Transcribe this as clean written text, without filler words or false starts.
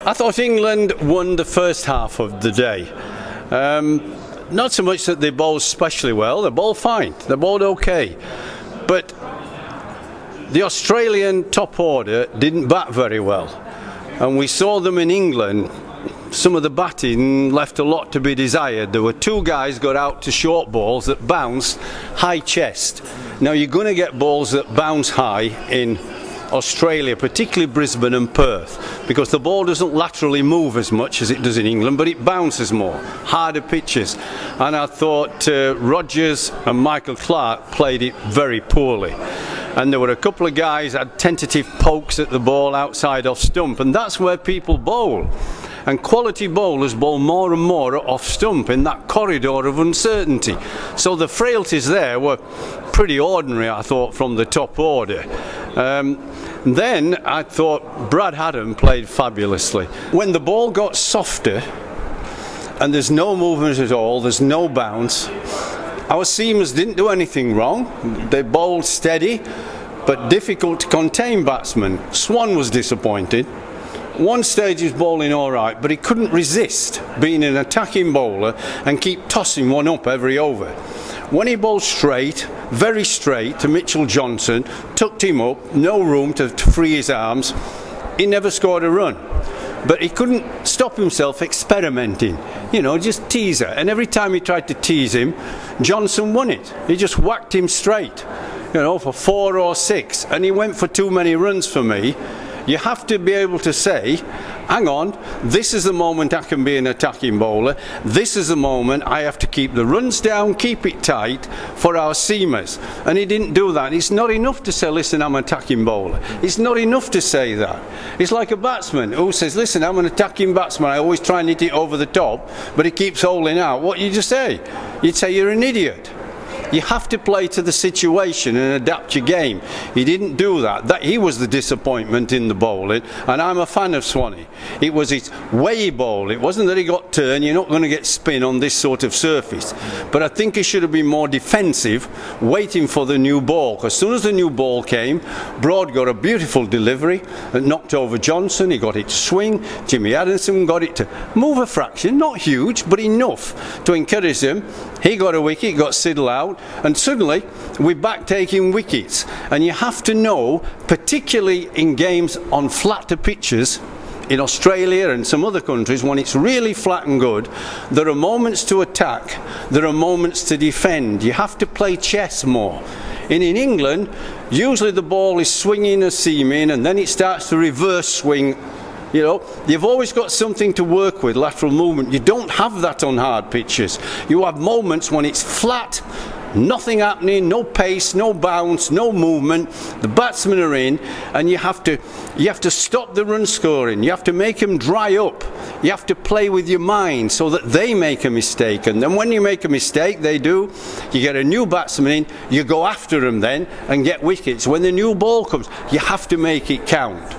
I thought England won the first half of the day. Not so much that they bowled specially well, they bowled fine, they bowled okay. But the Australian top order didn't bat very well. And we saw them in England, some of the batting left a lot to be desired. There were two guys got out to short balls that bounced high chest. Now you're going to get balls that bounce high in Australia, particularly Brisbane and Perth, because the ball doesn't laterally move as much as it does in England, but it bounces more, harder pitches. And I thought Rogers and Michael Clarke played it very poorly. And there were a couple of guys had tentative pokes at the ball outside off stump, and that's where people bowl. And quality bowlers bowl more and more off stump in that corridor of uncertainty. So the frailties there were pretty ordinary, I thought, from the top order. Then I thought Brad Haddin played fabulously. When the ball got softer and there's no movement at all, there's no bounce, our seamers didn't do anything wrong. They bowled steady but difficult to contain batsmen. Swan was disappointed. One stage he was bowling all right, but he couldn't resist being an attacking bowler and keep tossing one up every over. When he bowled straight, very straight to Mitchell Johnson, tucked him up, no room to free his arms, he never scored a run. But he couldn't stop himself experimenting, just teaser. And every time he tried to tease him, Johnson won it. He just whacked him straight, for 4 or 6. And he went for too many runs for me. You have to be able to say, hang on, this is the moment I can be an attacking bowler. This is the moment I have to keep the runs down, keep it tight for our seamers. And he didn't do that. It's not enough to say, listen, I'm an attacking bowler. It's not enough to say that. It's like a batsman who says, listen, I'm an attacking batsman. I always try and hit it over the top, but he keeps holding out. What you just say? You'd say you're an idiot. You have to play to the situation and adapt your game. He didn't do that. He was the disappointment in the bowling, and I'm a fan of Swanee. It was his way he bowled. It wasn't that he got turned. You're not going to get spin on this sort of surface. But I think he should have been more defensive, waiting for the new ball. Because as soon as the new ball came, Broad got a beautiful delivery that knocked over Johnson. He got it to swing. Jimmy Addison got it to move a fraction, not huge, but enough to encourage him. He got a wicket, got Siddle out. And suddenly we're back taking wickets, and you have to know, particularly in games on flatter pitches in Australia and some other countries, when it's really flat and good, there are moments to attack, there are moments to defend. You have to play chess more. And in England, usually the ball is swinging a seam in, and then it starts to reverse swing. You've always got something to work with, lateral movement. You don't have that on hard pitches. You have moments when it's flat, nothing happening, no pace, no bounce, no movement. The batsmen are in, and you have to stop the run scoring. You have to make them dry up. You have to play with your mind so that they make a mistake. And then when you make a mistake, they do, you get a new batsman in, you go after them then and get wickets. When the new ball comes, you have to make it count.